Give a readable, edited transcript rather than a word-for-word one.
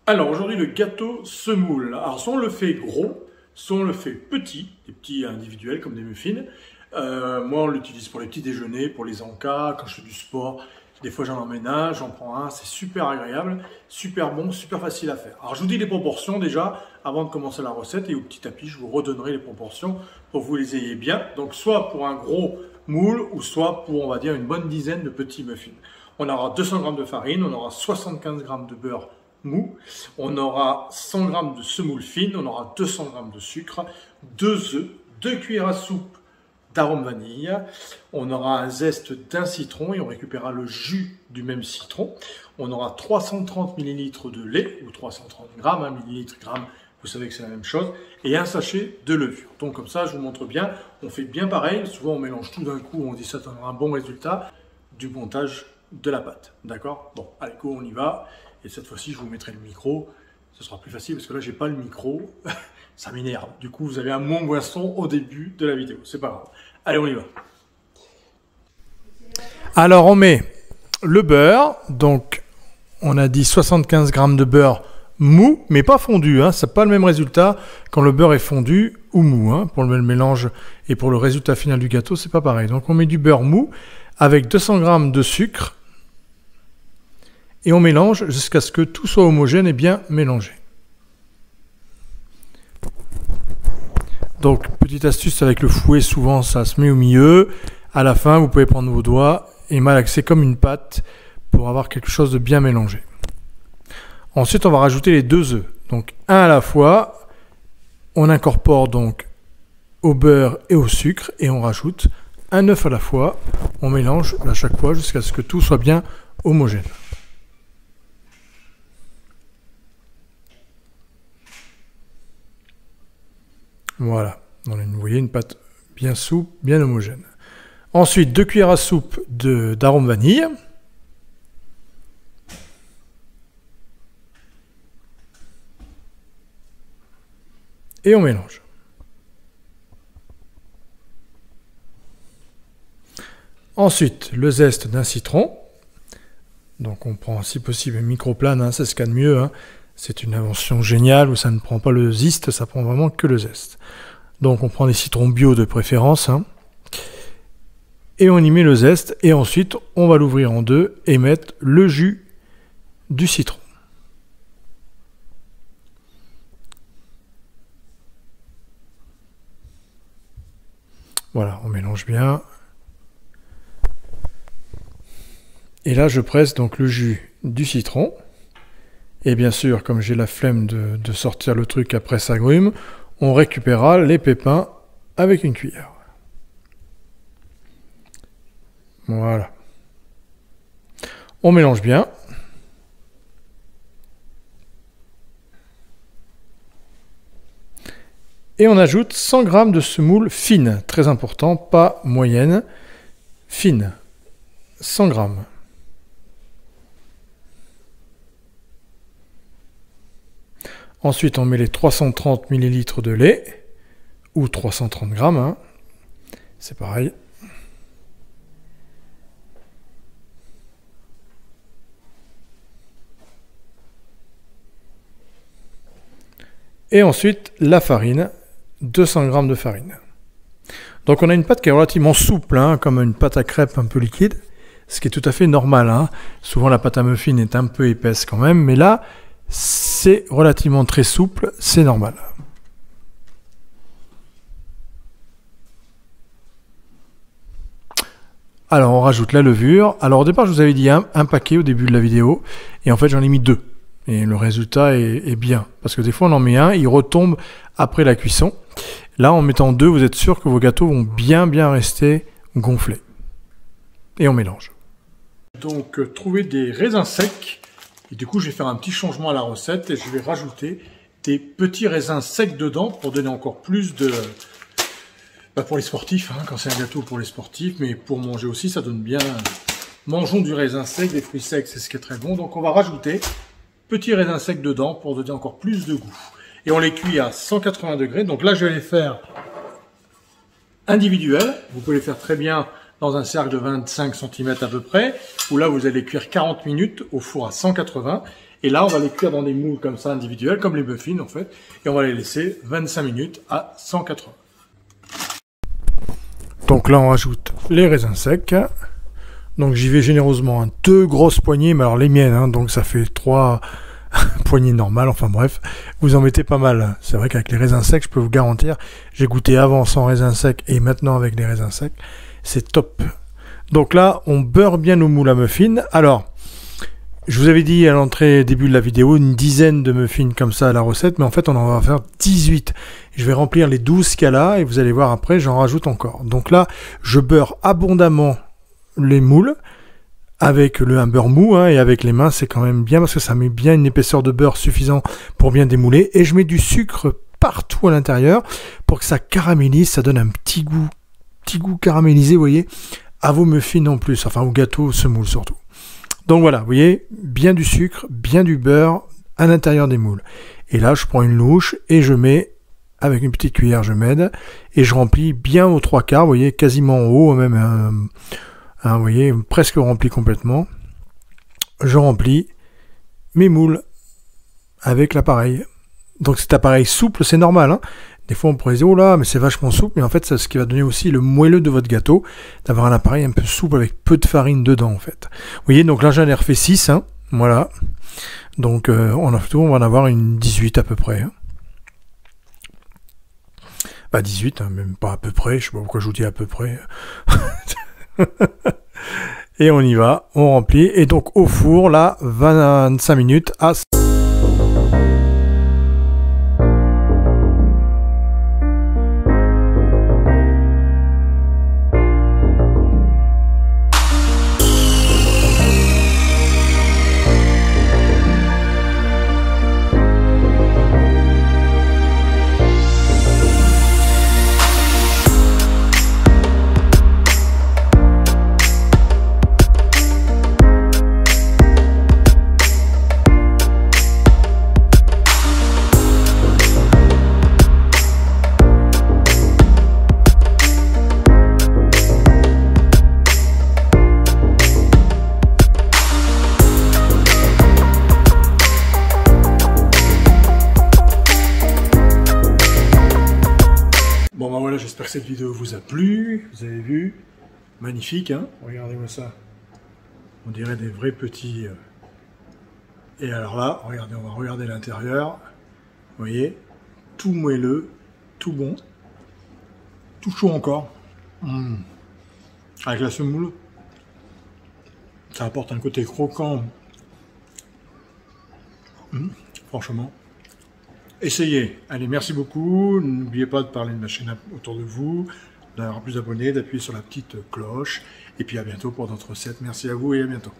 Alors aujourd'hui le gâteau semoule. Alors soit on le fait gros, soit on le fait petit, des petits individuels comme des muffins. Moi on l'utilise pour les petits déjeuners, pour les encas, quand je fais du sport. Des fois j'en emmène un, j'en prends un, c'est super agréable, super bon, super facile à faire. Alors je vous dis les proportions déjà avant de commencer la recette et au petit tapis je vous redonnerai les proportions pour que vous les ayez bien. Donc soit pour un gros moule ou soit pour on va dire une bonne dizaine de petits muffins. On aura 200 g de farine, on aura 75 g de beurre mou, on aura 100 g de semoule fine, on aura 200 g de sucre, 2 œufs, 2 cuillères à soupe d'arôme vanille, on aura un zeste d'un citron et on récupérera le jus du même citron, on aura 330 ml de lait ou 330 g, millilitres, grammes, vous savez que c'est la même chose, et un sachet de levure. Donc comme ça je vous montre bien, on fait bien pareil, souvent on mélange tout d'un coup, on dit ça donnera un bon résultat du montage de la pâte, d'accord? Bon, allez go, on y va. Et cette fois-ci, je vous mettrai le micro. Ce sera plus facile parce que là, j'ai pas le micro. Ça m'énerve. Du coup, vous avez un moins bon son au début de la vidéo. C'est pas grave. Allez, on y va. Alors, on met le beurre. Donc, on a dit 75 g de beurre mou, mais pas fondu. Hein. Ça n'a pas le même résultat quand le beurre est fondu ou mou. Hein. Pour le mélange et pour le résultat final du gâteau, c'est pas pareil. Donc, on met du beurre mou avec 200 g de sucre. Et on mélange jusqu'à ce que tout soit homogène et bien mélangé. Donc, petite astuce avec le fouet, souvent ça se met au milieu. À la fin, vous pouvez prendre vos doigts et malaxer comme une pâte pour avoir quelque chose de bien mélangé. Ensuite, on va rajouter les 2 œufs. Donc, un à la fois. On incorpore donc au beurre et au sucre et on rajoute un œuf à la fois. On mélange à chaque fois jusqu'à ce que tout soit bien homogène. Voilà, vous voyez une pâte bien souple, bien homogène. Ensuite, 2 cuillères à soupe d'arôme vanille. Et on mélange. Ensuite, le zeste d'un citron. Donc on prend si possible une microplane, hein, c'est ce qu'il y a de mieux. Hein. C'est une invention géniale où ça ne prend pas le zeste, ça prend vraiment que le zeste. Donc on prend des citrons bio de préférence. Hein, et on y met le zeste. Et ensuite, on va l'ouvrir en deux et mettre le jus du citron. Voilà, on mélange bien. Et là, je presse donc le jus du citron. Et bien sûr, comme j'ai la flemme de sortir le truc après s'agrume, on récupérera les pépins avec une cuillère. Voilà. On mélange bien. Et on ajoute 100 g de semoule fine, très important, pas moyenne, fine. 100 g. Ensuite, on met les 330 ml de lait, ou 330 g, hein. C'est pareil. Et ensuite, la farine, 200 g de farine. Donc on a une pâte qui est relativement souple, hein, comme une pâte à crêpes un peu liquide, ce qui est tout à fait normal. Hein. Souvent la pâte à muffin est un peu épaisse quand même, mais là, c'est relativement très souple, c'est normal. Alors on rajoute la levure. Alors au départ je vous avais dit un paquet au début de la vidéo, et en fait j'en ai mis 2. Et le résultat est bien, parce que des fois on en met un, il retombe après la cuisson. Là en mettant 2, vous êtes sûr que vos gâteaux vont bien rester gonflés. Et on mélange. Donc trouver des raisins secs. Et du coup, je vais faire un petit changement à la recette et je vais rajouter des petits raisins secs dedans pour donner encore plus de... pour les sportifs, hein, quand c'est un gâteau pour les sportifs, mais pour manger aussi, ça donne bien. Mangeons du raisin sec, des fruits secs, c'est ce qui est très bon. Donc on va rajouter petits raisins secs dedans pour donner encore plus de goût. Et on les cuit à 180 degrés. Donc là, je vais les faire individuels. Vous pouvez les faire très bien dans un cercle de 25 cm à peu près, où là vous allez cuire 40 minutes au four à 180 Et là, on va les cuire dans des moules comme ça, individuels, comme les muffins en fait. Et on va les laisser 25 minutes à 180. Donc là, on rajoute les raisins secs. Donc j'y vais généreusement, hein, 2 grosses poignées, mais alors les miennes, hein, donc ça fait 3 poignées normales, enfin bref, vous en mettez pas mal. C'est vrai qu'avec les raisins secs, je peux vous garantir, j'ai goûté avant sans raisins secs et maintenant avec les raisins secs, c'est top. Donc là, on beurre bien nos moules à muffins. Alors, je vous avais dit à l'entrée, début de la vidéo, une dizaine de muffins comme ça à la recette, mais en fait on en va faire 18. Je vais remplir les 12 qu'il y a là, et vous allez voir après, j'en rajoute encore. Donc là, je beurre abondamment les moules, avec un beurre mou, hein, et avec les mains, c'est quand même bien, parce que ça met bien une épaisseur de beurre suffisant pour bien démouler, et je mets du sucre partout à l'intérieur, pour que ça caramélise, ça donne un petit goût caramélisé, vous voyez, à vos muffins en plus, enfin au gâteau semoule surtout. Donc voilà, vous voyez, bien du sucre, bien du beurre à l'intérieur des moules. Et là, je prends une louche et je mets, avec une petite cuillère, je m'aide, et je remplis bien aux 3/4, vous voyez, quasiment en haut, même, vous voyez, presque rempli complètement. Je remplis mes moules avec l'appareil. Donc cet appareil souple, c'est normal, hein. Des fois, on pourrait dire, oh là, mais c'est vachement souple, mais en fait, c'est ce qui va donner aussi le moelleux de votre gâteau, d'avoir un appareil un peu souple avec peu de farine dedans, en fait. Vous voyez, donc là, j'en ai refait 6, hein, voilà. Donc, on va en avoir une 18 à peu près. Hein. Bah, 18, hein, même pas à peu près, je sais pas pourquoi je vous dis à peu près. Et on y va, on remplit, et donc au four, là, 25 minutes à... Bon ben voilà, j'espère que cette vidéo vous a plu. Vous avez vu, magnifique, hein. Regardez-moi ça. On dirait des vrais petits... Et alors là, regardez, on va regarder l'intérieur. Vous voyez, tout moelleux, tout bon, tout chaud encore. Avec la semoule, ça apporte un côté croquant. Franchement. Essayez. Allez, merci beaucoup. N'oubliez pas de parler de ma chaîne autour de vous, d'avoir plus d'abonnés, d'appuyer sur la petite cloche. Et puis à bientôt pour d'autres recettes. Merci à vous et à bientôt.